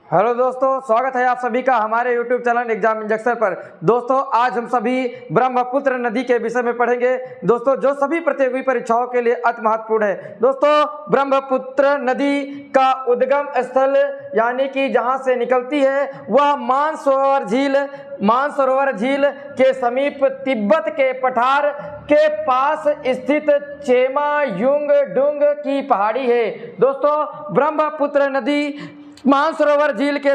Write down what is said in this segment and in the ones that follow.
Hello दोस्तों, स्वागत है आप सभी का हमारे YouTube चैनल एग्जाम इंजेक्शन पर। दोस्तों, आज हम सभी ब्रह्मपुत्र नदी के विषय में पढ़ेंगे दोस्तों, जो सभी प्रतियोगी परीक्षाओं के लिए अति महत्वपूर्ण है। दोस्तों, ब्रह्मपुत्र नदी का उद्गम स्थल यानी कि जहां से निकलती है वह मानसरोवर झील के समीप तिब्बत के पठार के पास स्थित चेमायुंगडुंग की पहाड़ी है। दोस्तों, ब्रह्मपुत्र नदी मानसरोवर झील के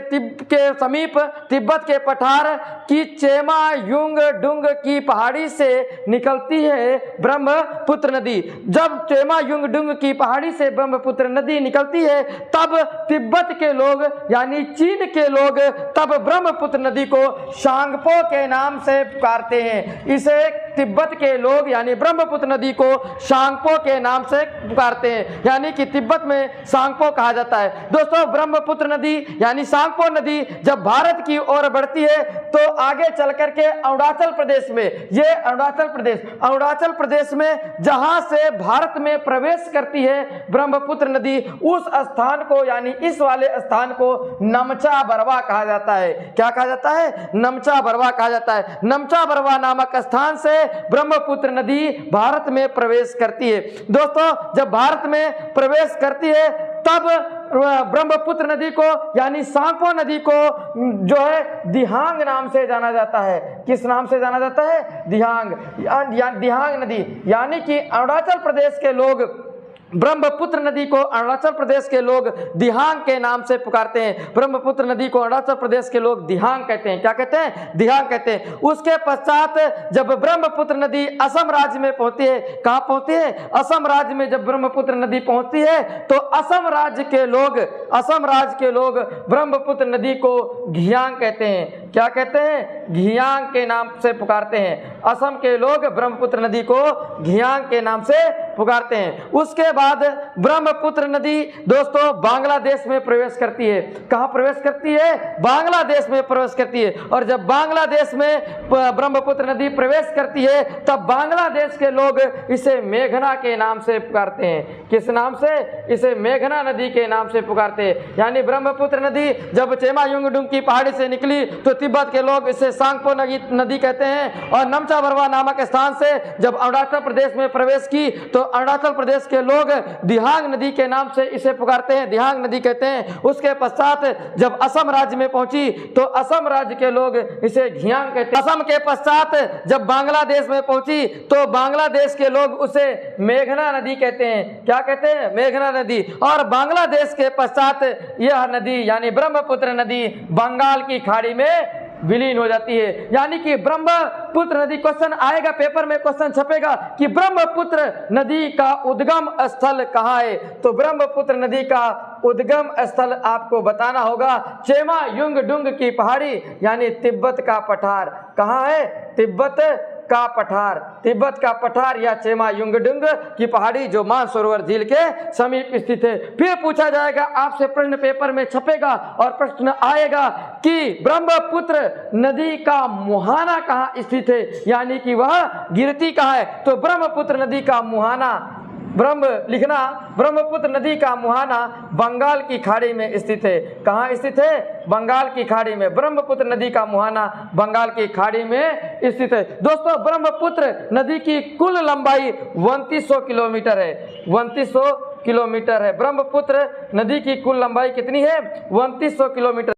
समीप तिब्बत के पठार की चेमायुंगडुंग की पहाड़ी से निकलती है ब्रह्मपुत्र नदी। जब चेमायुंगडुंग की पहाड़ी से ब्रह्मपुत्र नदी निकलती है तब तिब्बत के लोग यानी चीन के लोग तब ब्रह्मपुत्र नदी को सांगपो के नाम से पुकारते हैं। इसे तिब्बत के लोग यानी ब्रह्मपुत्र नदी को सांगपो के नाम से पुकारते हैं, यानी कि तिब्बत में सांगपो कहा जाता है। दोस्तों, ब्रह्मपुत्र नदी यानी सांगपो नदी जब भारत की ओर बढ़ती है तो आगे चल करके अरुणाचल प्रदेश में, ये अरुणाचल प्रदेश में जहां से भारत में प्रवेश करती है ब्रह्मपुत्र नदी, उस स्थान को यानी इस वाले स्थान को नमचा बरवा कहा जाता है। क्या कहा जाता है? नमचा बरवा कहा जाता है। नमचा बरवा नामक स्थान से ब्रह्मपुत्र नदी भारत में प्रवेश करती है। दोस्तों, जब भारत में प्रवेश करती है तब ब्रह्मपुत्र नदी को यानी सांगपो नदी को जो है दिहांग नाम से जाना जाता है। किस नाम से जाना जाता है? दिहांग। दिहांग नदी यानी कि अरुणाचल प्रदेश के लोग ब्रह्मपुत्र नदी को अरुणाचल प्रदेश के लोग दिहांग के नाम से पुकारते हैं। ब्रह्मपुत्र नदी को अरुणाचल प्रदेश के लोग दिहांग कहते हैं। क्या कहते हैं? दिहांग कहते हैं। उसके पश्चात जब ब्रह्मपुत्र नदी असम राज्य में पहुंचती है, कहां पहुंचती है? असम राज्य में जब ब्रह्मपुत्र नदी पहुंचती है तो असम राज्य के लोग ब्रह्मपुत्र नदी को घियांग कहते हैं। क्या कहते हैं? घियांग के नाम से पुकारते हैं। असम के लोग ब्रह्मपुत्र नदी को घियांग के नाम से पुकारते हैं। उसके बाद ब्रह्मपुत्र नदी दोस्तों बांग्लादेश में प्रवेश करती है। कहां प्रवेश करती है? बांग्लादेश में प्रवेश करती है। और जब बांग्लादेश में ब्रह्मपुत्र नदी प्रवेश करती है तब बांग्लादेश के लोग इसे मेघना के नाम से पुकारते हैं। किस नाम से? इसे मेघना नदी के नाम से पुकारते हैं। यानी ब्रह्मपुत्र नदी जब चेमायुंगडुंग की पहाड़ी से निकली तो तिब्बत के लोग इसे सांगपो नदी कहते हैं। और नमचा बरवा नामक स्थान से जब अरुणाचल प्रदेश में प्रवेश की तो अरुणाचल प्रदेश के लोग दिहांग नदी के नाम से इसे पुकारते हैं, दिहांग नदी कहते हैं। उसके पश्चात जब असम राज्य में पहुंची तो असम राज्य के लोग इसे घियांग कहते हैं। असम के पश्चात जब बांग्लादेश में पहुंची तो बांग्लादेश के लोग उसे मेघना नदी कहते हैं। क्या कहते हैं? मेघना नदी। और बांग्लादेश के पश्चात यह नदी यानी ब्रह्मपुत्र नदी बंगाल की खाड़ी में विलीन हो जाती है। यानी कि ब्रह्मपुत्र नदी, क्वेश्चन आएगा पेपर में, क्वेश्चन छपेगा कि ब्रह्मपुत्र नदी का उद्गम स्थल कहाँ है, तो ब्रह्मपुत्र नदी का उद्गम स्थल आपको बताना होगा चेमायुंगडुंग की पहाड़ी यानी तिब्बत का पठार। कहाँ है? तिब्बत का पठार या चेमायुंगडुंग की पहाड़ी जो मानसरोवर झील के समीप स्थित है। फिर पूछा जाएगा आपसे, प्रश्न पेपर में छपेगा और प्रश्न आएगा कि ब्रह्मपुत्र नदी का मुहाना कहाँ स्थित है, यानी कि वह गिरती कहाँ है। तो ब्रह्मपुत्र नदी का मुहाना ब्रह्मपुत्र नदी का मुहाना बंगाल की खाड़ी में स्थित है। कहाँ स्थित है? बंगाल की खाड़ी में। ब्रह्मपुत्र नदी का मुहाना बंगाल की खाड़ी में स्थित है। दोस्तों, ब्रह्मपुत्र नदी की कुल लंबाई 2900 किलोमीटर है। 2900 किलोमीटर है। ब्रह्मपुत्र नदी की कुल लंबाई कितनी है? 2900 किलोमीटर।